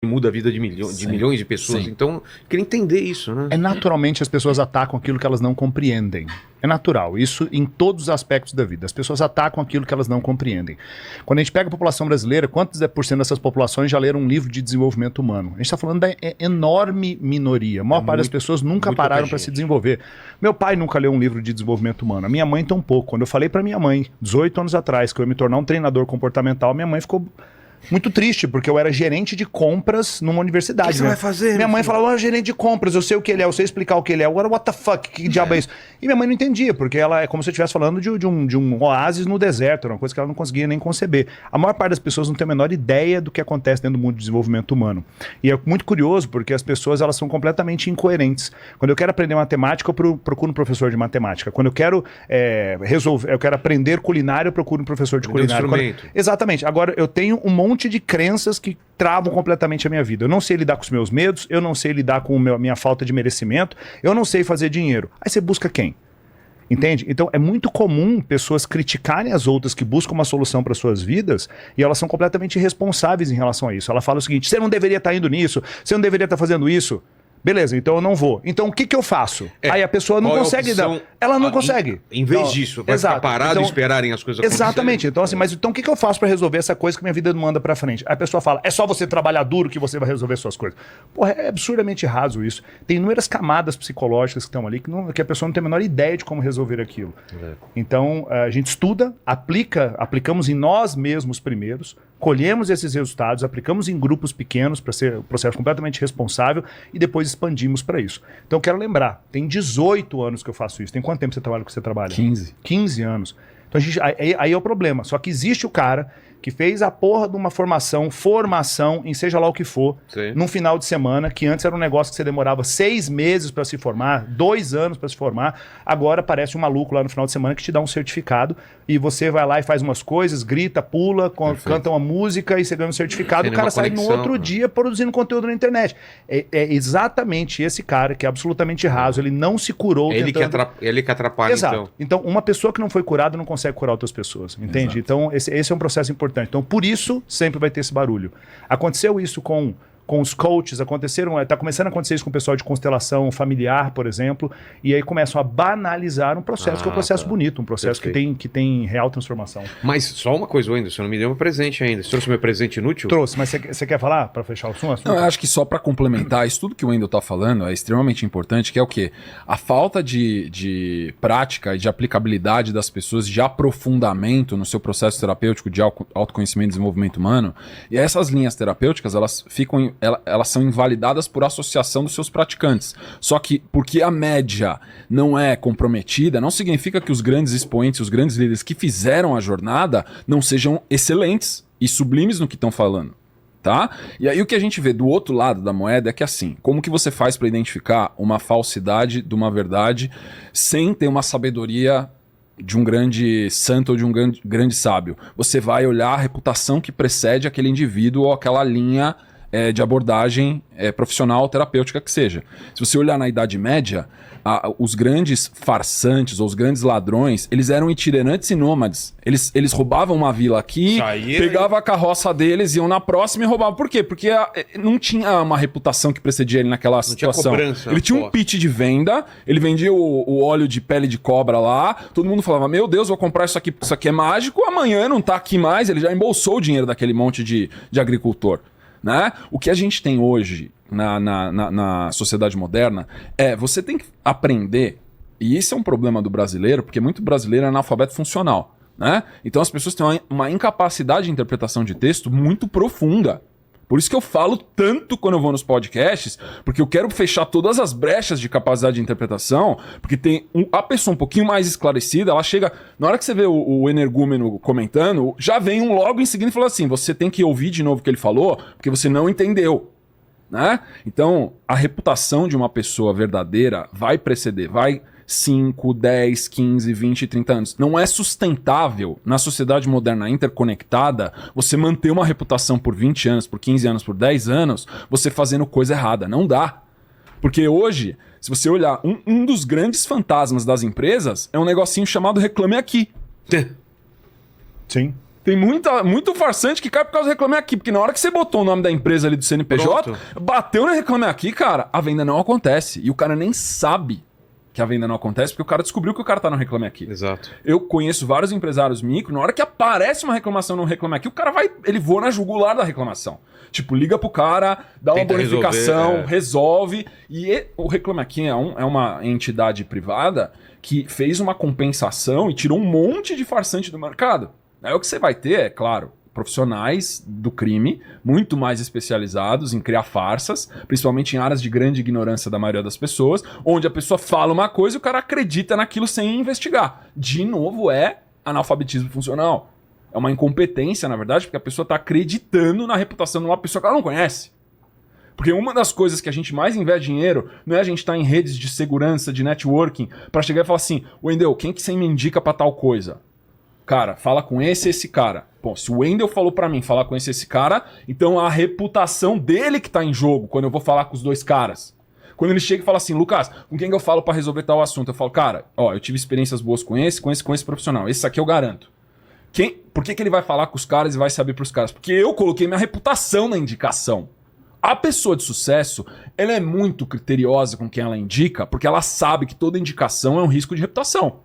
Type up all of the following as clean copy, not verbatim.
muda a vida de milhões de pessoas. Sim. Então, eu queria entender isso, né? Naturalmente as pessoas atacam aquilo que elas não compreendem. É natural, isso em todos os aspectos da vida. As pessoas atacam aquilo que elas não compreendem. Quando a gente pega a população brasileira, quantos por cento dessas populações já leram um livro de desenvolvimento humano? A gente está falando da enorme minoria. A maior parte das pessoas nunca pararam para se desenvolver. Meu pai nunca leu um livro de desenvolvimento humano. A minha mãe tão pouco. Quando eu falei para minha mãe, 18 anos atrás, que eu ia me tornar um treinador comportamental, minha mãe ficou muito triste, porque eu era gerente de compras numa universidade. O que você vai fazer? Minha mãe falava, gerente de compras, eu sei o que ele é, eu sei explicar o que ele é. Agora, what the fuck, que diabo é isso? E minha mãe não entendia, porque ela é como se eu estivesse falando de um oásis no deserto, era uma coisa que ela não conseguia nem conceber. A maior parte das pessoas não tem a menor ideia do que acontece dentro do mundo de desenvolvimento humano. E é muito curioso, porque as pessoas elas são completamente incoerentes. Quando eu quero aprender matemática, eu procuro um professor de matemática. Quando eu quero eu quero aprender culinária, eu procuro um professor de culinária. Exatamente. Agora, eu tenho um monte de crenças que travam completamente a minha vida. Eu não sei lidar com os meus medos, eu não sei lidar com a minha falta de merecimento, eu não sei fazer dinheiro. Aí você busca quem? Entende? Então é muito comum pessoas criticarem as outras que buscam uma solução para suas vidas e elas são completamente irresponsáveis em relação a isso. Ela fala o seguinte, você não deveria estar indo nisso, você não deveria estar fazendo isso. Beleza, então eu não vou. Então o que eu faço? Aí a pessoa não consegue dar. Ela não consegue. Em vez disso, vai ficar parado e esperarem as coisas acontecerem. Exatamente. Então assim, mas então o que eu faço para resolver essa coisa que minha vida não manda para frente? Aí a pessoa fala, é só você trabalhar duro que você vai resolver suas coisas. Porra, é absurdamente raso isso. Tem inúmeras camadas psicológicas que estão ali que a pessoa não tem a menor ideia de como resolver aquilo. Então a gente estuda, aplicamos em nós mesmos primeiros, colhemos esses resultados, aplicamos em grupos pequenos para ser um processo completamente responsável e depois expandimos para isso. Então eu quero lembrar, tem 18 anos que eu faço isso. Tem quanto tempo você trabalha que você trabalha? 15. 15 anos. Então aí é o problema. Só que existe o cara que fez a porra de uma formação em seja lá o que for, num final de semana, que antes era um negócio que você demorava 6 meses para se formar, 2 anos para se formar, agora aparece um maluco lá no final de semana que te dá um certificado e você vai lá e faz umas coisas, grita, pula, canta uma música e você ganha um certificado, o cara sai no outro dia produzindo conteúdo na internet. É exatamente esse cara que é absolutamente raso, ele não se curou. Ele que atrapalha. Exato. Então uma pessoa que não foi curada não consegue curar outras pessoas, entende? Exato. Então esse é um processo importante. Então, por isso, sempre vai ter esse barulho. Aconteceu isso com os coaches, está começando a acontecer isso com o pessoal de constelação familiar, por exemplo, e aí começam a banalizar um processo que é um processo bonito, um processo que tem real transformação. Mas só uma coisa, Wendel, você não me deu um presente ainda. Você trouxe meu presente inútil? Trouxe, mas você quer falar para fechar o assunto? Não, eu acho que só para complementar, isso tudo que o Wendel está falando é extremamente importante, que é o quê? A falta de prática e de aplicabilidade das pessoas, de aprofundamento no seu processo terapêutico de autoconhecimento e desenvolvimento humano, e essas linhas terapêuticas, elas são invalidadas por associação dos seus praticantes. Só que porque a média não é comprometida, não significa que os grandes expoentes, os grandes líderes que fizeram a jornada não sejam excelentes e sublimes no que estão falando. Tá? E aí o que a gente vê do outro lado da moeda é que assim, como que você faz para identificar uma falsidade de uma verdade sem ter uma sabedoria de um grande santo ou de um grande sábio? Você vai olhar a reputação que precede aquele indivíduo ou aquela linha de abordagem profissional, terapêutica que seja. Se você olhar na Idade Média, os grandes farsantes ou os grandes ladrões, eles eram itinerantes e nômades. Eles roubavam uma vila aqui, pegavam a carroça deles, iam na próxima e roubavam. Por quê? Porque não tinha uma reputação que precedia ele naquela situação. Ele tinha um pitch de venda, ele vendia o óleo de pele de cobra lá, todo mundo falava, meu Deus, vou comprar isso aqui é mágico, amanhã não tá aqui mais, ele já embolsou o dinheiro daquele monte de agricultor. Né? O que a gente tem hoje na sociedade moderna você tem que aprender, e isso é um problema do brasileiro, porque muito brasileiro é analfabeto funcional, né? Então as pessoas têm uma incapacidade de interpretação de texto muito profunda. Por isso que eu falo tanto quando eu vou nos podcasts, porque eu quero fechar todas as brechas de capacidade de interpretação, porque tem a pessoa um pouquinho mais esclarecida, ela chega... Na hora que você vê o energúmeno comentando, já vem um logo em seguida e fala assim, você tem que ouvir de novo o que ele falou, porque você não entendeu. Né? Então, a reputação de uma pessoa verdadeira vai preceder, vai 5, 10, 15, 20, 30 anos. Não é sustentável na sociedade moderna interconectada você manter uma reputação por 20 anos, por 15 anos, por 10 anos, você fazendo coisa errada. Não dá. Porque hoje, se você olhar, um dos grandes fantasmas das empresas é um negocinho chamado Reclame Aqui. Sim. Tem muito farsante que cai por causa do Reclame Aqui. Porque na hora que você botou o nome da empresa ali do CNPJ, Pronto. bateu no Reclame Aqui, cara, a venda não acontece. E o cara nem sabe que a venda não acontece, porque o cara descobriu que o cara tá no Reclame Aqui. Exato. Eu conheço vários empresários micro, na hora que aparece uma reclamação no Reclame Aqui, o cara ele voa na jugular da reclamação. Tipo, liga pro cara, dá uma Tenta bonificação, resolver, resolve. O Reclame Aqui é uma entidade privada que fez uma compensação e tirou um monte de farsante do mercado. Aí o que você vai ter, é claro, profissionais do crime, muito mais especializados em criar farsas, principalmente em áreas de grande ignorância da maioria das pessoas, onde a pessoa fala uma coisa e o cara acredita naquilo sem investigar. De novo, é analfabetismo funcional. É uma incompetência, na verdade, porque a pessoa está acreditando na reputação de uma pessoa que ela não conhece. Porque uma das coisas que a gente mais investe dinheiro não é a gente estar em redes de segurança, de networking, para chegar e falar assim, Wendel, quem que você me indica para tal coisa? Cara, fala com esse cara. Bom, se o Wendel falou pra mim falar com esse cara, então a reputação dele que tá em jogo quando eu vou falar com os dois caras. Quando ele chega e fala assim, Lucas, com quem que eu falo pra resolver tal assunto? Eu falo, cara, ó, eu tive experiências boas com esse profissional. Esse aqui eu garanto. Por que ele vai falar com os caras e vai saber pros caras? Porque eu coloquei minha reputação na indicação. A pessoa de sucesso, ela é muito criteriosa com quem ela indica, porque ela sabe que toda indicação é um risco de reputação.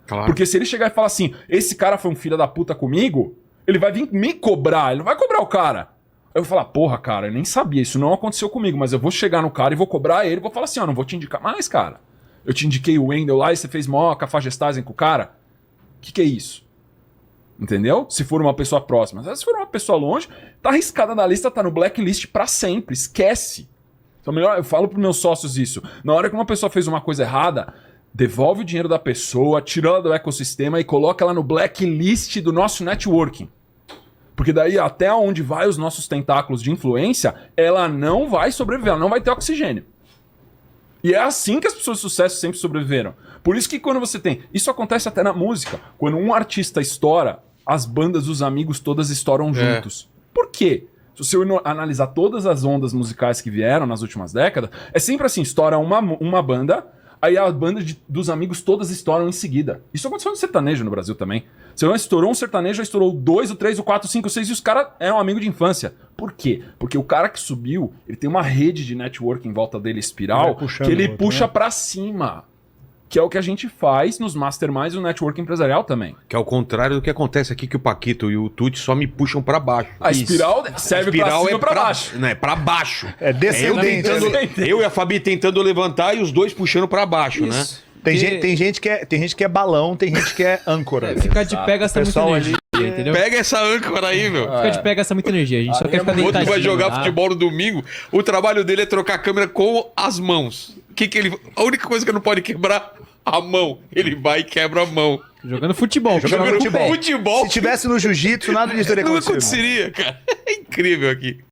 Claro. Porque se ele chegar e falar assim, esse cara foi um filho da puta comigo, ele vai vir me cobrar, ele não vai cobrar o cara. Eu vou falar, porra, cara, eu nem sabia, isso não aconteceu comigo, mas eu vou chegar no cara e vou cobrar ele, vou falar assim, ó, não vou te indicar mais, cara. Eu te indiquei o Wendel lá e você fez mó cafajestagem com o cara. O que é isso? Entendeu? Se for uma pessoa próxima. Se for uma pessoa longe, tá arriscada na lista, tá no blacklist pra sempre, esquece. Então melhor, eu falo pros meus sócios isso. Na hora que uma pessoa fez uma coisa errada, devolve o dinheiro da pessoa, tira ela do ecossistema e coloca ela no blacklist do nosso networking. Porque daí até onde vai os nossos tentáculos de influência, ela não vai sobreviver, ela não vai ter oxigênio. E é assim que as pessoas de sucesso sempre sobreviveram. Por isso que quando você tem... Isso acontece até na música. Quando um artista estoura, as bandas dos amigos todas estouram juntos. Por quê? Se você analisar todas as ondas musicais que vieram nas últimas décadas, é sempre assim, estoura uma banda... Aí a banda dos amigos todas estouram em seguida. Isso aconteceu no sertanejo no Brasil também. Você não estourou um sertanejo, já estourou 2, o 3, o 4, o 5, o 6 e os caras eram amigos de infância. Por quê? Porque o cara que subiu, ele tem uma rede de network em volta dele, espiral, que ele puxa pra cima. Que é o que a gente faz nos masterminds do network empresarial também. Que é o contrário do que acontece aqui, que o Paquito e o Tuti só me puxam pra baixo. A espiral serve pra cima ou pra baixo. Não, é pra baixo. É descendente. Eu e a Fabi tentando levantar e os dois puxando pra baixo, né? Tem gente que é balão, tem gente que é âncora. Ficar de pé gasta muita Pessoal energia, entendeu? Pega essa âncora aí, meu. Ficar de pé gasta muita energia. A gente só quer ficar O outro deitadinho. vai jogar lá. futebol no domingo, o trabalho dele é trocar a câmera com as mãos. A única coisa que não pode quebrar, a mão. Ele vai e quebra a mão. Jogando futebol. Jogando com o pé. Futebol. Se tivesse no jiu-jitsu, nada disso teria Não acontecido. aconteceria, cara. É incrível aqui.